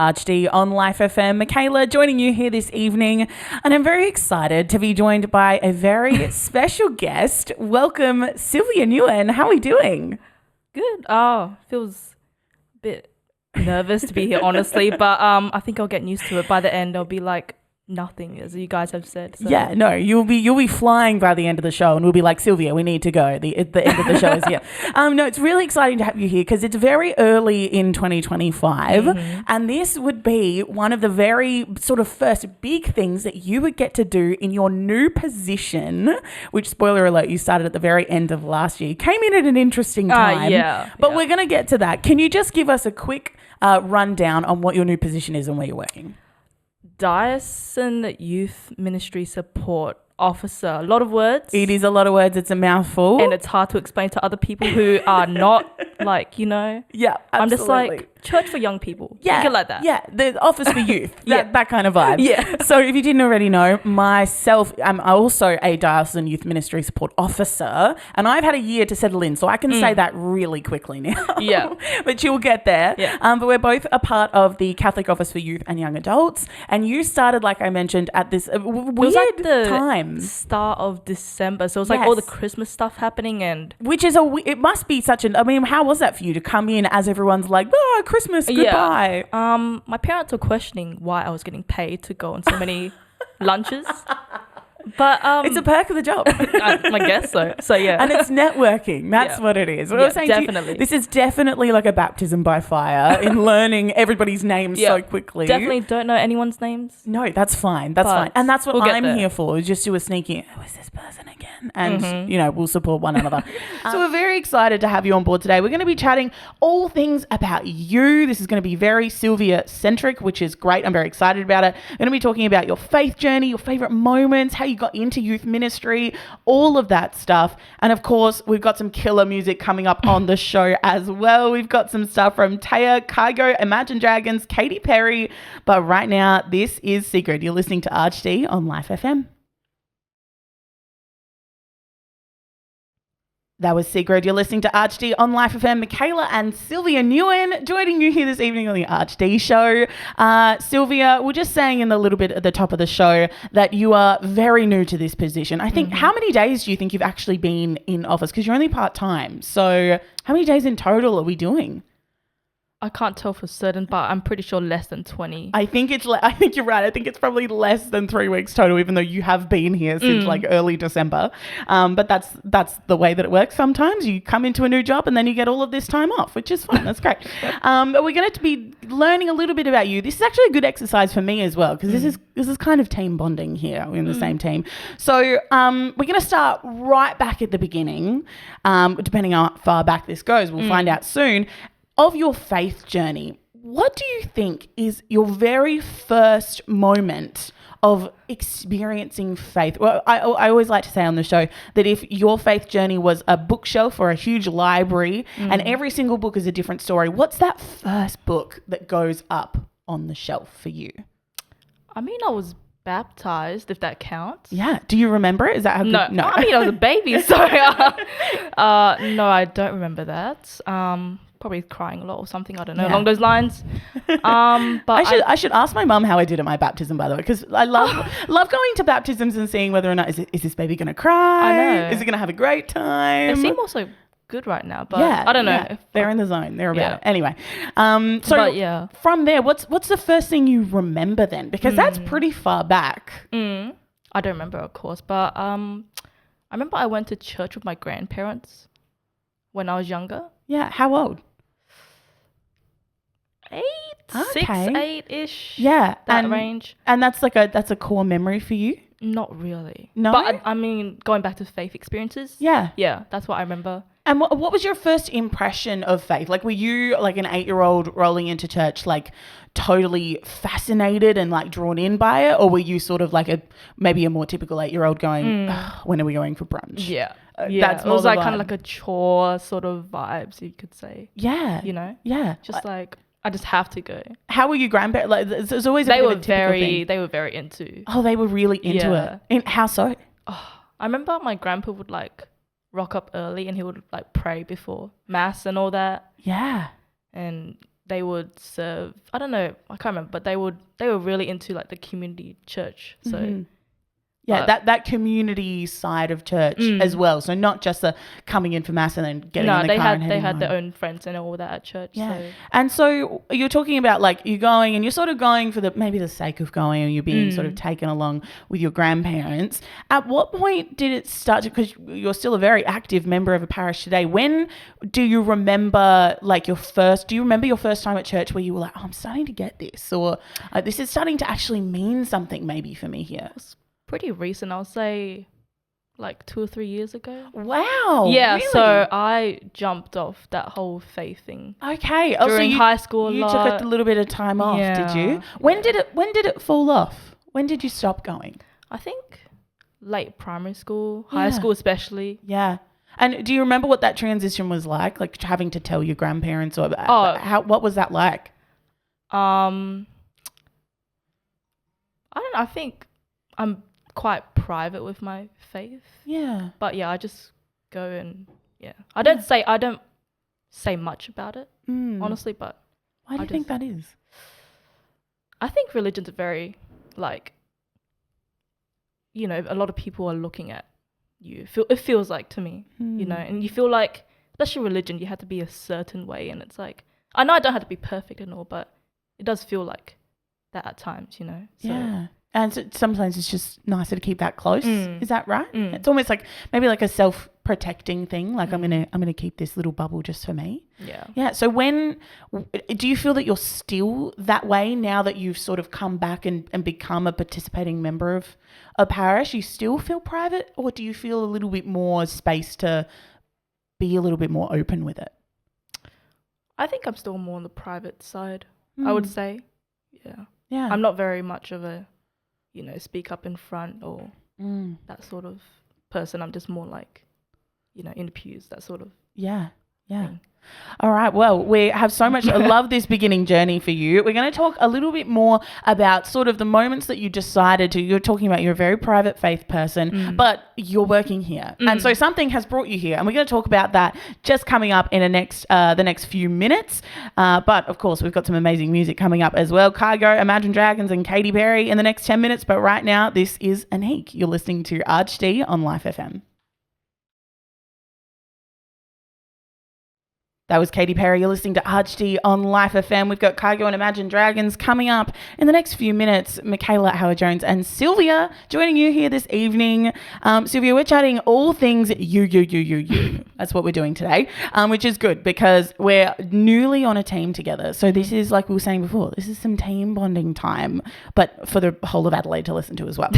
RHD on Life FM. Michaela joining you here this evening, and I'm very excited to be joined by a very special guest. Welcome, Sylvia Nguyen. How are we doing? Good. Oh, feels a bit nervous to be here, honestly, but I think I'll get used to it. By the end, I'll be like nothing, as you guys have said. So. Yeah, no, you'll be flying by the end of the show, and we'll be like, Sylvia, we need to go. The end of the show is here. No, it's really exciting to have you here because it's very early in 2025, and this would be one of the very sort of first big things that you would get to do in your new position, which, spoiler alert, you started at the very end of last year. Came in at an interesting time, but we're going to get to that. Can you just give us a quick rundown on what your new position is and where you're working? Diocesan Youth Ministry Support Officer. A lot of words. It is a lot of words. It's a mouthful. And it's hard to explain to other people who are not like, you know. Yeah, absolutely. I'm just like, church for young people. Yeah. Think it like that. Yeah, the office for youth. That kind of vibe. Yeah. So if you didn't already know, myself, I'm also a Diocesan Youth Ministry Support Officer, and I've had a year to settle in, so I can say that really quickly now. Yeah. But you'll get there. Yeah. But we're both a part of the Catholic Office for Youth and Young Adults, and you started, like I mentioned, at this weird time. Start of December, so it was like all the Christmas stuff happening, and which is it must be such an, I mean, how was that for you to come in as everyone's like, oh, Christmas, goodbye? My parents were questioning why I was getting paid to go on so many lunches, but it's a perk of the job. I guess so. So yeah, and it's networking. That's what it is. What I was saying definitely. This is definitely like a baptism by fire in learning everybody's names so quickly. Definitely don't know anyone's names. No, that's fine. That's fine. And that's what I'm here for, is just do a sneaky, who is this person again? And, we'll support one another. So we're very excited to have you on board today. We're going to be chatting all things about you. This is going to be very Sylvia-centric, which is great. I'm very excited about it. We're going to be talking about your faith journey, your favourite moments, how you got into youth ministry, all of that stuff. And of course, we've got some killer music coming up on the show as well. We've got some stuff from Taya, Kygo, Imagine Dragons, Katy Perry. But right now, this is Secret. You're listening to RHD on Life FM. That was Secret. You're listening to RHD on Life FM. Michaela and Sylvia Nguyen joining you here this evening on the RHD show. Sylvia, we're just saying in the little bit at the top of the show that you are very new to this position. I think, how many days do you think you've actually been in office? Because you're only part-time. So how many days in total are we doing? I can't tell for certain, but I'm pretty sure less than 20. I think you're right. I think it's probably less than 3 weeks total, even though you have been here since like early December. But that's the way that it works. Sometimes you come into a new job and then you get all of this time off, which is fun. That's great. But we're going to be learning a little bit about you. This is actually a good exercise for me as well, because this is kind of team bonding here. We're in the same team. So we're going to start right back at the beginning. Depending on how far back this goes, we'll find out soon. Of your faith journey, what do you think is your very first moment of experiencing faith? Well, I always like to say on the show that if your faith journey was a bookshelf or a huge library and every single book is a different story, what's that first book that goes up on the shelf for you? I mean, I was baptized, if that counts. Yeah. Do you remember it? Is that how No. good? No. I mean, I was a baby, so no, I don't remember that. Probably crying a lot or something. I don't know, along those lines. But I should ask my mum how I did at my baptism, by the way, because I love going to baptisms and seeing whether or not is this baby going to cry? I know. Is it going to have a great time? They seem also good right now, but I don't know. Yeah. They're in the zone. They're about it. Anyway, from there, what's the first thing you remember then? Because that's pretty far back. I don't remember, of course, but I remember I went to church with my grandparents when I was younger. Yeah. How old? 6, 8-ish. Yeah. That range. And that's a core memory for you? Not really. No? But I mean, going back to faith experiences. Yeah. Yeah, that's what I remember. And what was your first impression of faith? Like, were you like an 8-year-old rolling into church, like totally fascinated and like drawn in by it? Or were you sort of like maybe a more typical 8-year-old going, when are we going for brunch? Yeah. That's it was like kind of like a chore sort of vibes, you could say. Yeah. You know? Yeah. Just like, I just have to go. How were you grandparents? Like, there's always a they bit were of a typical thing. They were very into. Oh, they were really into it. And how so? Oh, I remember my grandpa would like rock up early and he would like pray before mass and all that. Yeah. And they would serve. I don't know. I can't remember, but they were really into like the community church. So. Mm-hmm. Yeah, that community side of church as well. So not just the coming in for mass and then getting in the car and heading they had home. their own friends and all that at church. Yeah. So. And so you're talking about like you're going and you're sort of going for maybe the sake of going, and you're being sort of taken along with your grandparents. At what point did it start to, because you're still a very active member of a parish today, when do you remember like your first time at church where you were like, oh, I'm starting to get this, or this is starting to actually mean something maybe for me here? Pretty recent, I'll say like 2 or 3 years ago. Wow. Yeah, really? so I jumped off that whole faith thing. Okay. During high school you took a little bit of time off, did you? When did it fall off? When did you stop going? I think late primary school, high school especially. Yeah. And do you remember what that transition was like having to tell your grandparents, or what was that like? I don't know. I think I'm quite private with my faith. Yeah. But yeah, I just go and I don't say much about it, honestly, but why do you think that is? I think religion's very like, a lot of people are looking at you. It feels like to me, and you feel like, especially religion, you have to be a certain way, and it's like, I know I don't have to be perfect and all, but it does feel like that at times, So, yeah. And so sometimes it's just nicer to keep that close. Is that right? It's almost like maybe like a self-protecting thing. Like I'm gonna keep this little bubble just for me. Yeah. Yeah. So when do you feel that you're still that way now that you've sort of come back and become a participating member of a parish? You still feel private, or do you feel a little bit more space to be a little bit more open with it? I think I'm still more on the private side. I would say. Yeah. Yeah. I'm not very much of a speak up in front or that sort of person. I'm just more like, in the pews, that sort of thing. All right. Well, we have so much. I love this beginning journey for you. We're going to talk a little bit more about sort of the moments that you decided to. You're talking about you're a very private faith person, but you're working here, and so something has brought you here, and we're going to talk about that just coming up in the next few minutes. But of course, we've got some amazing music coming up as well. Cargo, Imagine Dragons, and Katy Perry in the next 10 minutes. But right now, this is Anik. You're listening to ArchD on Life FM. That was Katy Perry. You're listening to ArchD on Life FM. We've got Cargo and Imagine Dragons coming up in the next few minutes. Michaela, Howard-Jones, and Sylvia joining you here this evening. Sylvia, we're chatting all things you. That's what we're doing today, which is good because we're newly on a team together. So this is, like we were saying before, this is some team bonding time, but for the whole of Adelaide to listen to as well,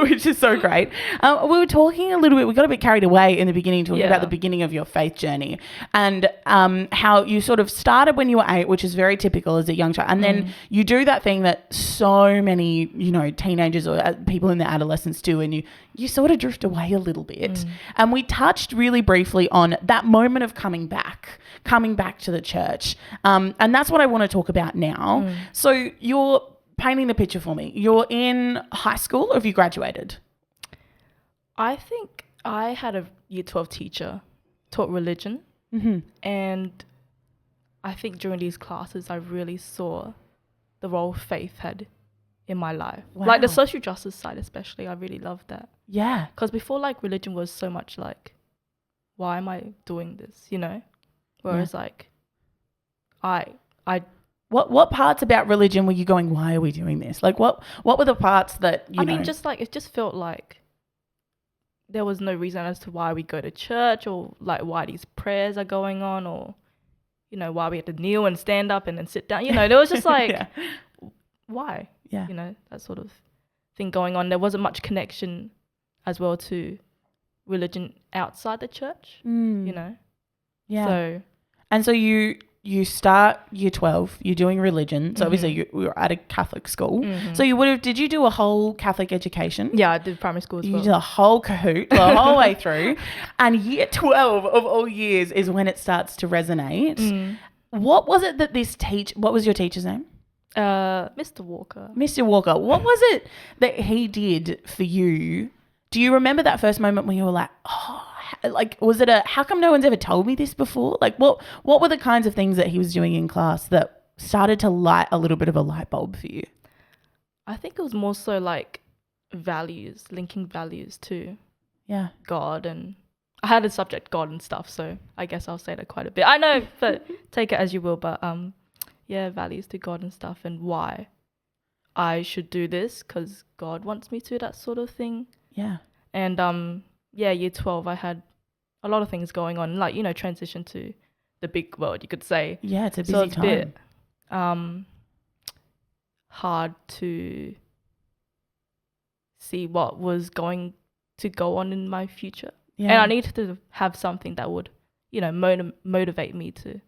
which is so great. We were talking a little bit, we got a bit carried away in the beginning, talking about the beginning of your faith journey and how you sort of started when you were 8, which is very typical as a young child. And then you do that thing that so many, teenagers or people in their adolescence do, and you sort of drift away a little bit. And we touched really briefly on that moment of coming back to the church. And that's what I want to talk about now. So you're painting the picture for me. You're in high school, or have you graduated? I think I had a year 12 teacher, taught religion. And I think during these classes, I really saw the role faith had in my life. Wow. Like the social justice side especially, I really loved that. Yeah. Because before, like, religion was so much like, why am I doing this, Whereas like, What parts about religion were you going, why are we doing this? Like, what were the parts that, I mean, just like, it just felt like there was no reason as to why we go to church or like why these prayers are going on or, why we have to kneel and stand up and then sit down. There was just like, why? Yeah. That sort of thing going on. There wasn't much connection as well to religion outside the church, Yeah. So, and so you start year 12, you're doing religion. So obviously you were at a Catholic school. So did you do a whole Catholic education? Yeah, I did primary school as well. You did a whole Kahoot the whole way through. And year 12 of all years is when it starts to resonate. What was it that what was your teacher's name? Mr. Walker. Mr. Walker. What was it that he did for you? Do you remember that first moment when you were like, oh, like, was it how come no one's ever told me this before? Like, what were the kinds of things that he was doing in class that started to light a little bit of a light bulb for you? I think it was more so like values, linking values to God, and I had a subject God and stuff, so I guess I'll say that quite a bit. I know, but take it as you will. But values to God and stuff, and why I should do this because God wants me to, that sort of thing. Yeah. And year 12, I had a lot of things going on, like, transition to the big world, you could say. Yeah, it's a busy time. A bit hard to see what was going to go on in my future. Yeah. And I needed to have something that would, motivate me to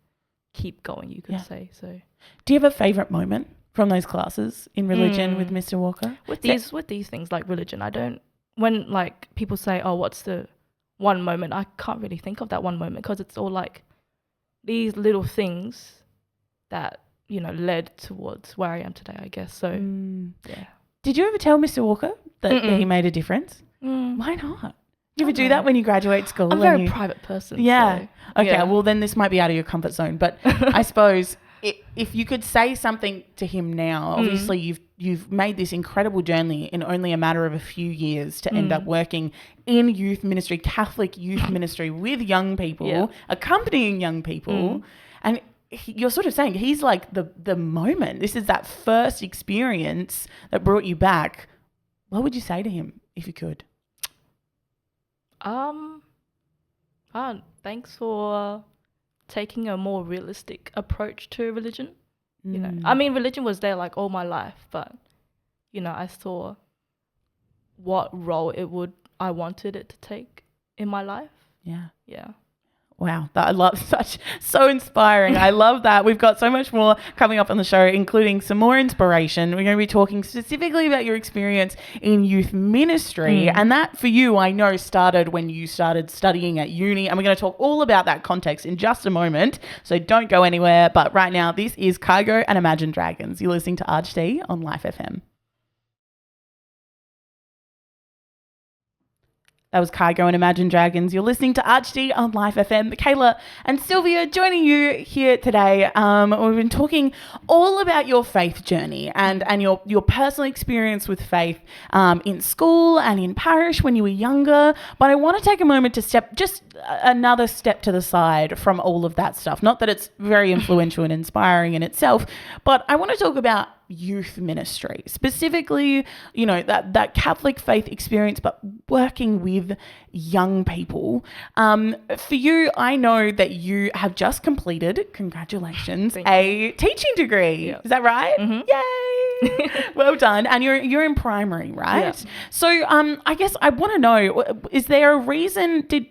keep going, you could say. So, do you have a favorite moment from those classes in religion with Mr. Walker? With these things like religion, I don't. When like people say, "Oh, what's the one moment?" I can't really think of that one moment because it's all like these little things that led towards where I am today, I guess. So yeah. Did you ever tell Mr. Walker that he made a difference? Why not? You ever do that when you graduate school? I'm a very private person. Yeah. So, okay. Well, then this might be out of your comfort zone, but I suppose if you could say something to him now, obviously you've made this incredible journey in only a matter of a few years to end up working in youth ministry, Catholic youth ministry with young people, accompanying young people, and you're sort of saying he's like the moment. This is that first experience that brought you back. What would you say to him if you could? Thanks for taking a more realistic approach to religion. I mean, religion was there like all my life, but I saw what role I wanted it to take in my life. Yeah. Wow, that I love, so inspiring. I love that. We've got so much more coming up on the show, including some more inspiration. We're going to be talking specifically about your experience in youth ministry. And that for you, I know, started when you started studying at uni. And we're going to talk all about that context in just a moment. So don't go anywhere. But right now, this is Kygo and Imagine Dragons. You're listening to ArchD on Life FM. That was Kygo and Imagine Dragons. You're listening to ArchD on Life FM. Michaela and Sylvia joining you here today. We've been talking all about your faith journey and your personal experience with faith in school and in parish when you were younger. But I want to take a moment to step just another step to the side from all of that stuff. Not that it's very influential and inspiring in itself, but I want to talk about youth ministry, specifically, that Catholic faith experience, but working with young people. For you, I know that you have just completed, congratulations, a teaching degree. Yeah. Is that right? Mm-hmm. Yay! Well done. And you're in primary, right? Yeah. So I guess I want to know, is there a reason, did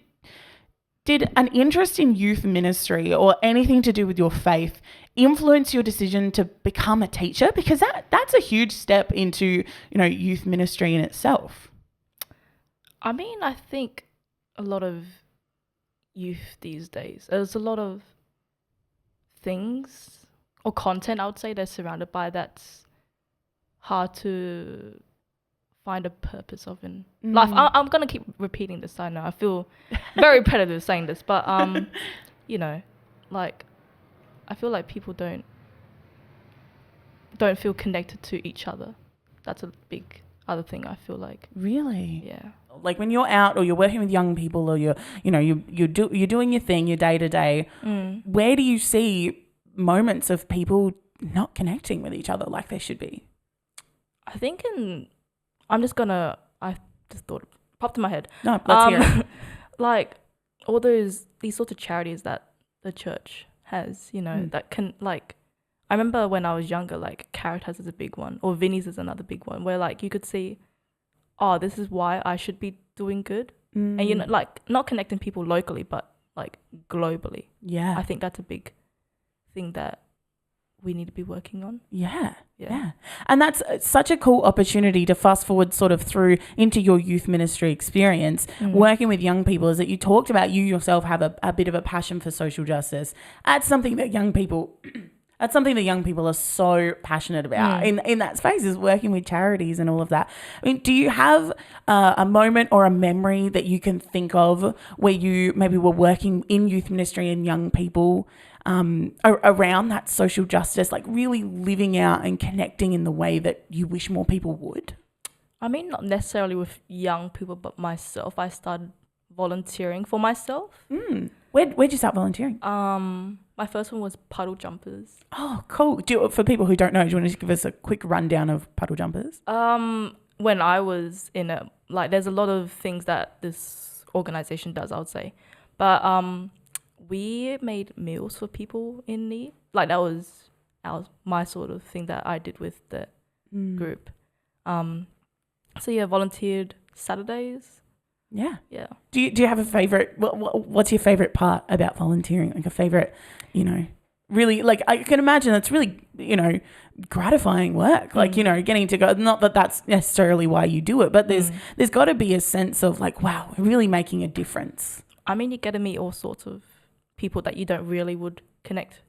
an interest in youth ministry or anything to do with your faith influence your decision to become a teacher? Because that's a huge step into, youth ministry in itself. I mean, I think a lot of youth these days, there's a lot of things or content, I would say, they're surrounded by that's hard to find a purpose of in life. I'm going to keep repeating this, I know. I feel very repetitive saying this, but, like, I feel like people don't feel connected to each other. That's a big other thing, I feel like. Really? Yeah. Like when you're out or you're working with young people or you're doing your thing, your day to day, where do you see moments of people not connecting with each other like they should be? I think I just thought it popped in my head. No, let's hear it. Like all these sorts of charities that the church has, that can, like, I remember when I was younger, like Caritas is a big one, or Vinnie's is another big one, where like you could see, oh, this is why I should be doing good. And like not connecting people locally, but like globally. Yeah. I think that's a big thing that we need to be working on. Yeah. And that's such a cool opportunity to fast forward sort of through into your youth ministry experience, working with young people, is that you talked about you yourself have a bit of a passion for social justice. That's something that young people That's something that young people are so passionate about in that space, is working with charities and all of that. I mean, do you have a moment or a memory that you can think of where you maybe were working in youth ministry and young people around that social justice, like really living out and connecting in the way that you wish more people would? I mean, not necessarily with young people, but myself. I started volunteering for myself. Where'd you start volunteering? My first one was puddle jumpers. Oh, cool. For people who don't know, do you want to just give us a quick rundown of puddle jumpers? When I was in it, like, there's a lot of things that this organization does, I would say. But we made meals for people in need. Like, that was my sort of thing that I did with the group. So yeah, volunteered Saturdays. Yeah. Yeah. Do you have a favorite? What's your favorite part about volunteering? Like a favorite, really, like, I can imagine it's really, gratifying work. Like, getting to go. Not that that's necessarily why you do it, but there's got to be a sense of like, wow, we're really making a difference. I mean, you get to meet all sorts of people that you don't really would connect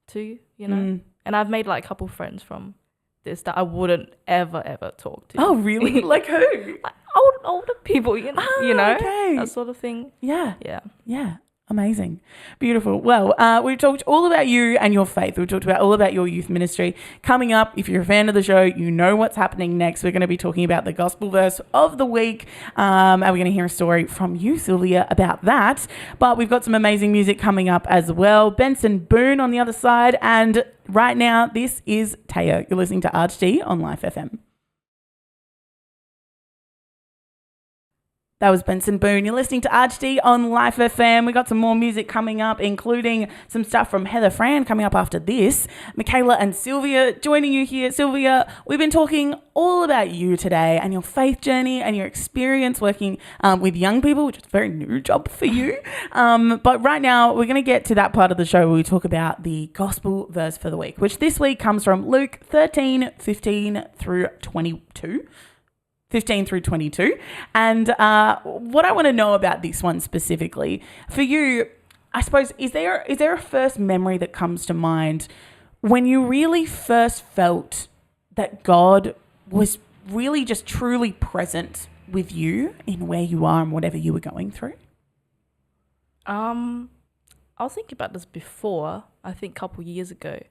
to, And I've made like a couple friends from this that I wouldn't ever talk to. Oh, really? Like who? Like older people, okay. That sort of thing. Yeah. Yeah. Amazing. Beautiful. Well, we've talked all about you and your faith. We've talked about all about your youth ministry. Coming up, if you're a fan of the show, you know what's happening next. We're going to be talking about the gospel verse of the week. And we're going to hear a story from you, Sylvia, about that. But we've got some amazing music coming up as well. Benson Boone on the other side. And right now, this is Taya. You're listening to RHD on Life FM. That was Benson Boone. You're listening to RHD on Life FM. We got some more music coming up, including some stuff from Heather Fran coming up after this. Michaela and Sylvia joining you here. Sylvia, we've been talking all about you today and your faith journey and your experience working with young people, which is a very new job for you. But right now, we're going to get to that part of the show where we talk about the gospel verse for the week, which this week comes from Luke 13:15 through 22. 15 through 22. And what I want to know about this one specifically, for you, I suppose, is there a first memory that comes to mind when you really first felt that God was really just truly present with you in where you are and whatever you were going through? I was thinking about this before. I think a couple years ago.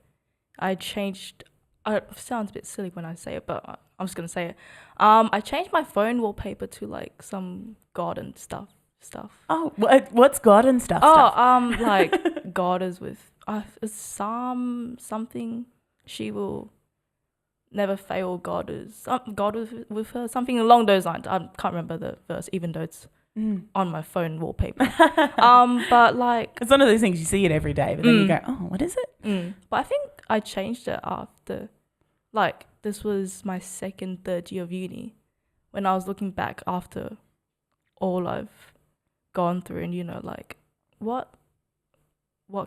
I changed... It sounds a bit silly when I say it, but I'm just going to say it. I changed my phone wallpaper to like some garden stuff. Oh, what's garden stuff? Like God is with something. She will never fail. God is with her. Something along those lines. I can't remember the verse, even though it's on my phone wallpaper. But like, it's one of those things you see it every day, but then you go, oh, what is it? But I think I changed it after, like, this was my third year of uni, when I was looking back after all I've gone through, and like, what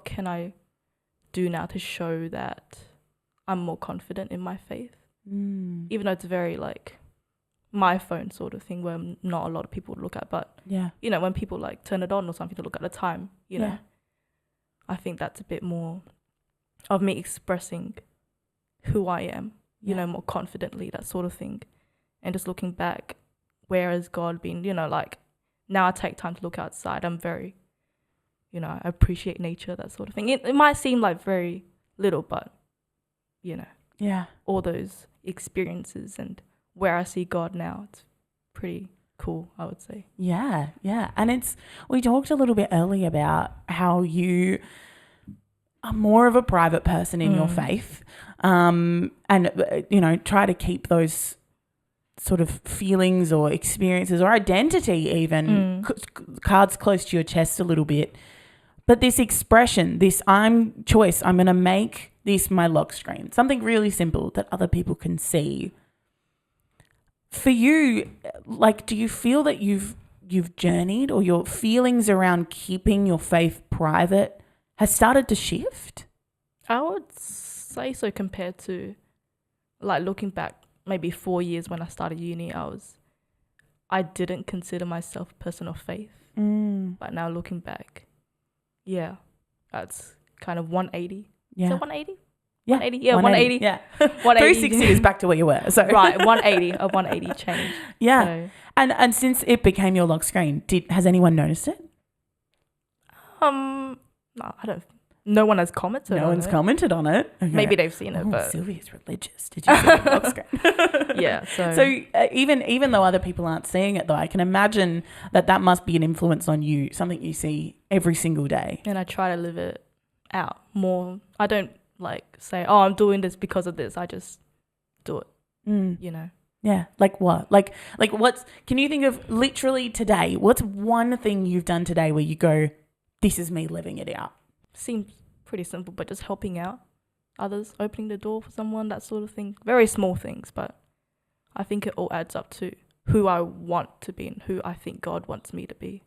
can I do now to show that I'm more confident in my faith, even though it's very like my phone sort of thing where not a lot of people look at, but when people like turn it on or something to look at the time, I think that's a bit more of me expressing who I am, more confidently, that sort of thing. And just looking back, where has God been, like, now I take time to look outside. I'm very, I appreciate nature, that sort of thing. It might seem like very little, but, all those experiences and where I see God now, it's pretty cool, I would say. Yeah. And we talked a little bit earlier about how you are more of a private person in your faith, and try to keep those sort of feelings or experiences or identity even cards close to your chest a little bit. But this expression, this I'm going to make this my lock screen, something really simple that other people can see. For you, like, do you feel that you've journeyed, or your feelings around keeping your faith private has started to shift? I would say so, compared to, like, looking back maybe 4 years when I started uni. I didn't consider myself a person of faith. But now looking back, that's kind of 180. Yeah. Is it 180? Yeah. 180. Yeah, 180. Yeah. 180. 360 is back to where you were. So Right, 180. A 180 change. Yeah. So, And since it became your lock screen, has anyone noticed it? no, I don't. No one has commented. No one's commented on it. Okay. Maybe they've seen it, but Sylvia's religious. Did you see the lock screen? yeah. So even though other people aren't seeing it, though, I can imagine that must be an influence on you. Something you see every single day. And I try to live it out more. I don't like say, "Oh, I'm doing this because of this." I just do it. You know. Yeah. Like what? Like can you think of literally today? What's one thing you've done today where you go, "This is me living it out"? Seems pretty simple, but just helping out others, opening the door for someone, that sort of thing. Very small things, but I think it all adds up to who I want to be and who I think God wants me to be.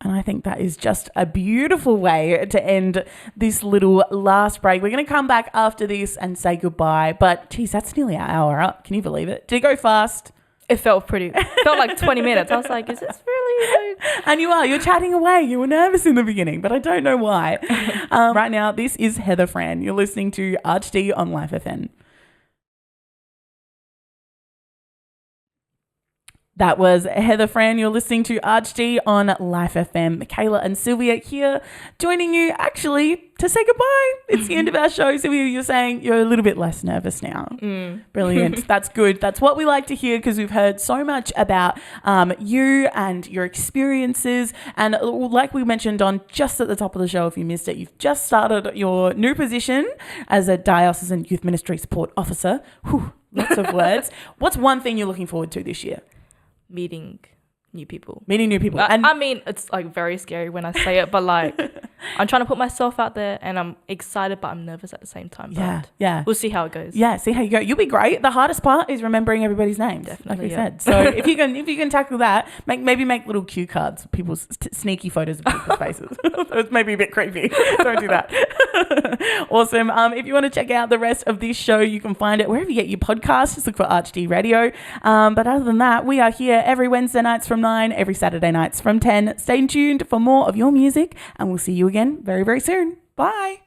And I think that is just a beautiful way to end this little last break. We're going to come back after this and say goodbye. But, geez, that's nearly an hour up. Can you believe it? Did it go fast? It felt like 20 minutes. I was like, is this really? And you're chatting away. You were nervous in the beginning, but I don't know why. Right now, this is Heather Fran. You're listening to ArchD on Life FM. That was Heather Fran. You're listening to ArchD on Life FM. Michaela and Sylvia here joining you actually to say goodbye. It's the end of our show. Sylvia, you're saying you're a little bit less nervous now. Brilliant. That's good. That's what we like to hear because we've heard so much about you and your experiences. And like we mentioned on just at the top of the show, if you missed it, you've just started your new position as a Diocesan Youth Ministry Support Officer. Whew, lots of words. What's one thing you're looking forward to this year? Meeting new people. And I mean, it's like very scary when I say it, but like I'm trying to put myself out there and I'm excited, but I'm nervous at the same time. Yeah. We'll see how it goes. Yeah, see how you go. You'll be great. The hardest part is remembering everybody's names, Definitely, like we yeah. said. So if you can tackle that, maybe make little cue cards, people's sneaky photos of people's faces. It's maybe a bit creepy. Don't do that. Awesome. If you want to check out the rest of this show, you can find it wherever you get your podcasts. Just look for ArchD Radio. But other than that, we are here every Wednesday nights from 9, every Saturday nights from 10. Stay tuned for more of your music, and we'll see you again very, very soon. Bye.